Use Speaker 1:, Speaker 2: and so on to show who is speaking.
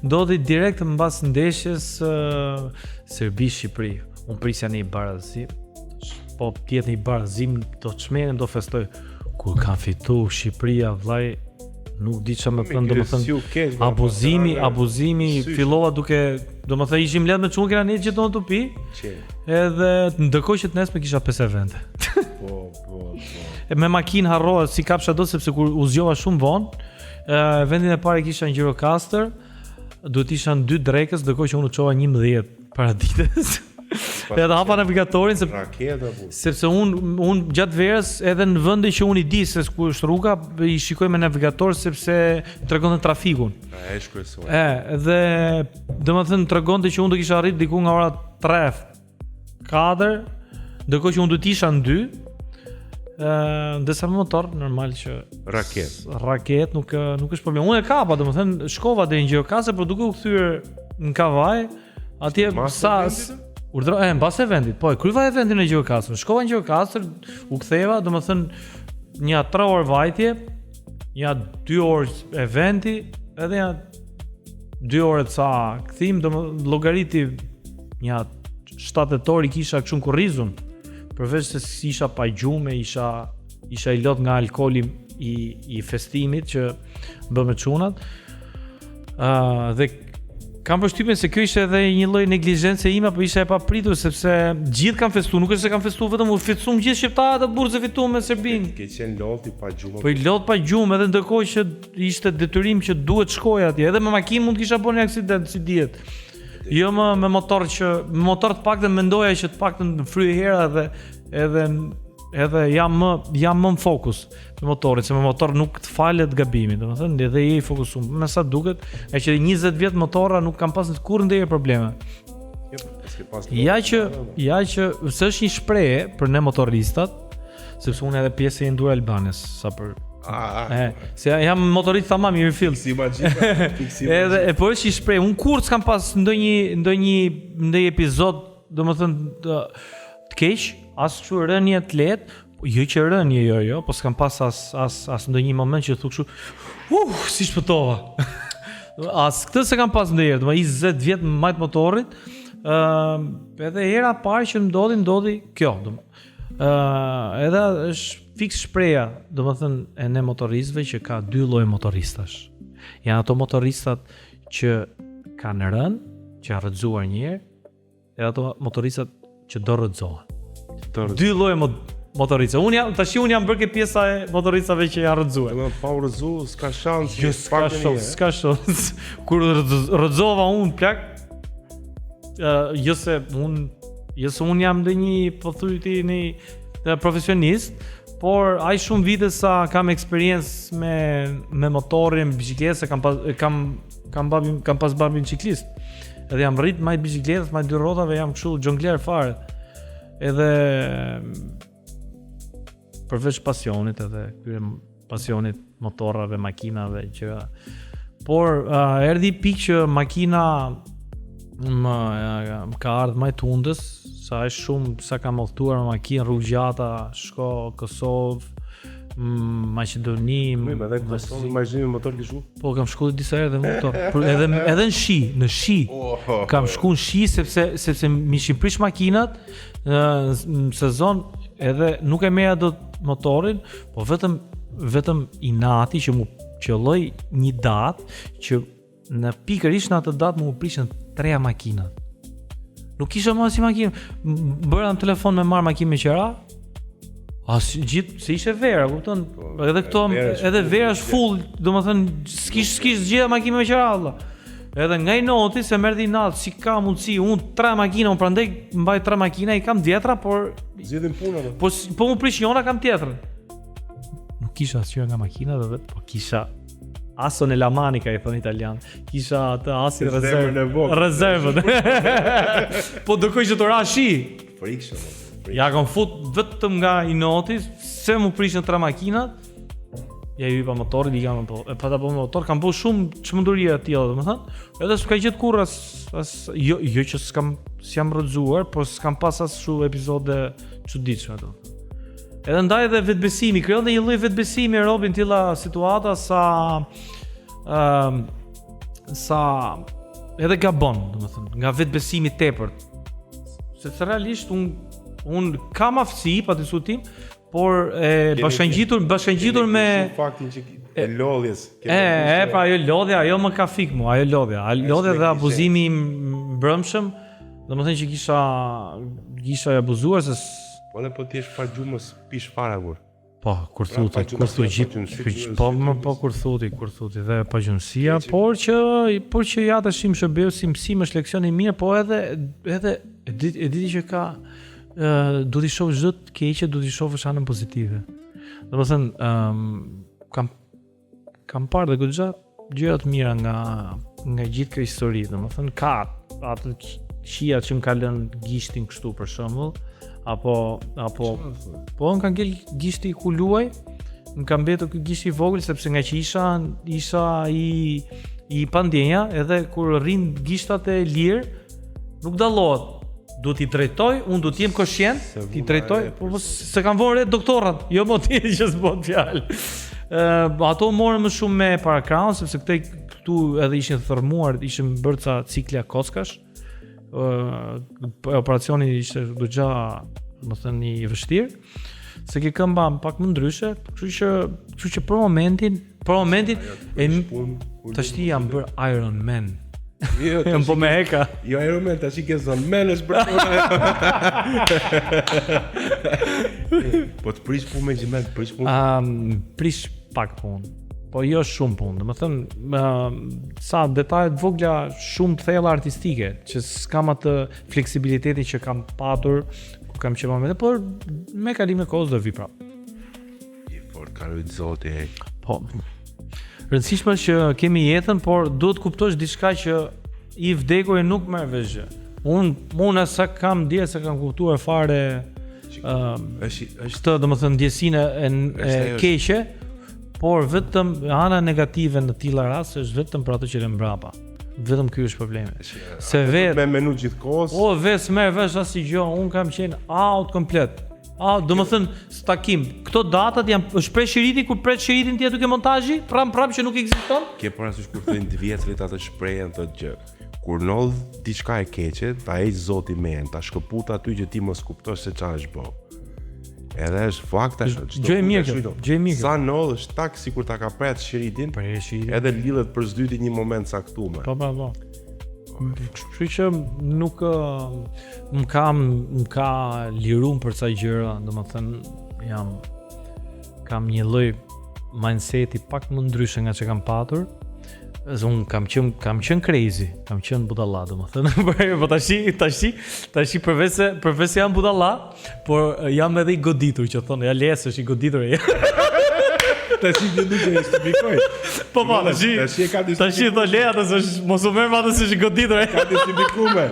Speaker 1: ndodhi direkt mbas ndeshjes Serbi-Shqipëri. Unë prisja një barazim, po tjetë një barazim, do të shmerim, do festoj. Kur kanë fitu Shqipëria, vllai, nuk di çfarë më thënë, domethënë abuzimi fillova duke, domethënë ishim lehtë me çun kena ne gjithmonë të pi. Edhe ndërkohë që të nesme kisha 5 evente.
Speaker 2: Po.
Speaker 1: Me makinë harrova si kapsha do sepse kur u zgjova shumë vonë, vendin e parë kisha në Gjirokastër, duhet ishan 2 drekës, ndërkohë që unë u çova 11 para ditës. Edhe hapa navigatorin sepse unë gjatë verës edhe në vende që unë i di se ku është rruga i shikoj me navigator sepse tregonte trafikun.
Speaker 2: Është kryesor.
Speaker 1: Dhe domethënë tregonte që unë do kisha arrit diku nga ora 3-4, ndërkohë që unë do të isha në 2. Ndërsa me motor normal që raket nuk është problem. Unë e kapa, domethënë shkova deri në Gjirokastër, por duke u kthyer në Kavaj, atje mbas eventit, po e kryva eventin në Gjirokastër. Shkova në Gjirokastër, u ktheva, domethënë një 3 orë vajtje, një 2 orë eventi, edhe një 2 orë ca kthim, domethënë llogariti një 7 orë kisha kështu kurrizun. Përveç se isha pa gjume, isha i lot nga alkooli i festimit që bë me çunat. Dhe kam përshtypjen se kjo ishte edhe një lloj neglizhence ime, apo ishte e papritur sepse gjithë kanë festuar, nuk është se kanë festuar vetëm u fitsuam gjithë shqiptarët e burrë fituam me Serbinë.
Speaker 2: Ke qenë loti pa gjumë.
Speaker 1: Po i lot pa gjumë, edhe ndërkohë që ishte detyrim që duhet shkoj atje, edhe me makinë mund kisha bërë një aksident si dihet. Jo me motor të paktën mendoja që të paktën fryj hera edhe jam më në fokus me motorin, se me motor nuk të falet gabimi, domethënë edhe je i fokusuar. Me sa duket, që 20 vjet motorra nuk kanë pasur kurrë ndonjë probleme. Ja që s'është një shprehje për ne motoristat, sepse unë edhe pjesë e ndur Albanës, sa për se jam motorist tamam i refill. Edhe po është një shprehje, unë kurrë s'kam pas ndonjë epizod, domethënë të keq, as kështu rënje të lehtë, jo që rënje jo, po s'kam pas as ndonjë moment që thuk kështu, si shpëtova. As këtë se kam pas ndonjëherë, domethënë 20 vjet me majt motorit, edhe hera parë që ndodhi kjo, edhe është fiks shpreha, domethënë e ne motoristëve që ka 2 lloje motoristash. Janë ato motoristat që kanë rënë, që janë rrëzuar një herë, edhe ato motoristat që do rrëzohen. 2 lloje motorista. Unë jam bërë pjesa e motoristave që janë rrëzuar.
Speaker 2: Do pa u rrëzu, s'ka shans.
Speaker 1: S'ka shans. Kur rrëzova unë plak, jo se unë jam ndonjë po thuaj një profesionist, por aq shumë vite sa kam eksperiencë me motorin, biçikletë, kam pas babin ciklist. Edhe jam rrit majt biçikletës, majt 2 rrotave, jam kështu xhongler fare. Edhe përveç pasionit edhe këtyre pasionit motorrave, makinave që por erdhi pikë që makina më ka ardhur më tundës, sa është shumë sa kam udhëtuar me makinë rrugë gjata, shko Kosovë, Maqedoni,
Speaker 2: imagjinoj motor kishu.
Speaker 1: Po kam shkuar disa herë me motor, edhe në shi. Kam shkuar në shi sepse më ishin prish makinat në sezon, edhe nuk e merra dot motorin, po vetëm inati që mu qelloi një datë që në pikërisht në atë datë mu prishën 3 makinat. Nuk kisha më si makinë, bëra në telefon me marr makinë me qira. Gjithë se ishte vera, kupton? Edhe këto edhe vera është full, domethënë s'kish gjithë makinë me qira valla. Edhe nga i noti se merrti natë, si ka mundësi, unë 3 makina, unë prandaj mbaj 3 makina, i kam tjetra, por
Speaker 2: zgjidhin punën.
Speaker 1: Po më prish njëra, kam tjetrën. Nuk kisha asgjë nga makina dhe vetë, po kisha aso në lamanika, i thon italian. Kisha atë asin rezervën. Po dërkoj që të rashi.
Speaker 2: Frikshëm.
Speaker 1: Ja kam fut vetëm nga i noti, se mu prishën 3 makinat. Ja i pa motorin, i kam pa ta bëu motor, kam bëu shumë çmendurie aty, domethënë. Edhe s'ka gjetë kurrë jo që s'jam rrëzuar, por s'kam pas as shumë epizode çuditshme ato. Edhe ndaj edhe vetbesimi, krijon dhe një lloj vetbesimi Robin tilla situata sa sa edhe gabon, domethënë, nga vetbesimi tepërt. Sepse realisht un kam aftësi pa diskutim, por bashkangjitur me
Speaker 2: faktin që e lodhjes.
Speaker 1: Pra ajo lodhja, ajo më ka fik mua, ajo lodhja dhe abuzimi i mbrëmshëm, domethënë që kisha abuzuar se
Speaker 2: po ti je fare gjumës pish fare kur.
Speaker 1: Po, kur thuti gjithë, kur thuti dhe pagjumësia, por që ja tash më shërbeu si mësim është leksion i mirë, po edhe e diti që ka duhet i shoh çdo të keqe, duhet i shohësh anën pozitive. Domethënë, kam parë dhe goxha gjëra të mira nga gjithë kjo histori, domethënë ka atë qia që më ka lënë gishtin kështu për shembull, apo më ka ngel gishti ku luaj, më ka mbetur ky gishti i vogël sepse nga që isha i pandjenja, edhe kur rrin gishtat e lirë nuk dallohet. Duhet t'i drejtoj, unë duhet t'jem koshient, t'i drejtoj, po se kam vënë re doktorat, jo më ti që s'bën fjalë. Ato morën më shumë me parakrahun, sepse këtu edhe ishin thërmuar, ishin bërë ca cikla kockash. Operacioni ishte goxha, domethënë i vështirë, se ke këmba pak më ndryshe, kështu që për momentin tash ti jam bër Iron Man. Jam po me heka.
Speaker 2: Jo Iron Man, tash i ke zonë men është bërë. Po të prish punë me gjiment, prish punë.
Speaker 1: Prish pak punë, po jo shumë punë. Domethënë, sa detaje të vogla shumë të thella artistike, që s'kam atë fleksibilitetin që kam patur kur kam qenë momente, por me kalimin e kohës do vi prapë.
Speaker 2: Por kaloj zoti.
Speaker 1: Po. Rëndësishme është që kemi jetën, por duhet kuptosh diçka që i vdekur nuk merr vesh gjë. Unë sa kam dje se kam kuptuar fare është domethënë ndjesinë e keqe, por vetëm ana negative në tilla raste është vetëm për ato që janë mbrapa. Vetëm ky është problemi. Se vetë
Speaker 2: me menu gjithkohës.
Speaker 1: Vetë s'merr vesh asgjë, unë kam qenë out komplet. Domethënë stakim. Këto datat janë është prej shiriti kur pret shiritin ti duke montazhi, prap që nuk ekziston.
Speaker 2: Ke parasysh kur thonë të vjetrit atë shprehjen thotë gjë. Kur ndodh diçka e keqe, ta heq Zoti men, ta shkëput aty që ti mos kuptosh se çfarë është bë. Edhe është fakt tash.
Speaker 1: Gjë e mirë.
Speaker 2: Sa ndodh është tak sikur ta ka pret shiritin, edhe lidhet për s'dyti një moment caktuar.
Speaker 1: Po. Kështu që nuk më ka liruar për ca gjëra, domethënë kam një lloj mindseti pak më ndryshe nga që kam patur. Unë kam qenë crazy, kam qenë budalla, domethënë. Po tash përveç se jam budalla, por jam edhe i goditur, që thonë, ja lesë është i goditur.
Speaker 2: Tash që nuk e justifikoj.
Speaker 1: Po, tash do leja të mos u merr atë se është i goditur.
Speaker 2: Ka justifikuar.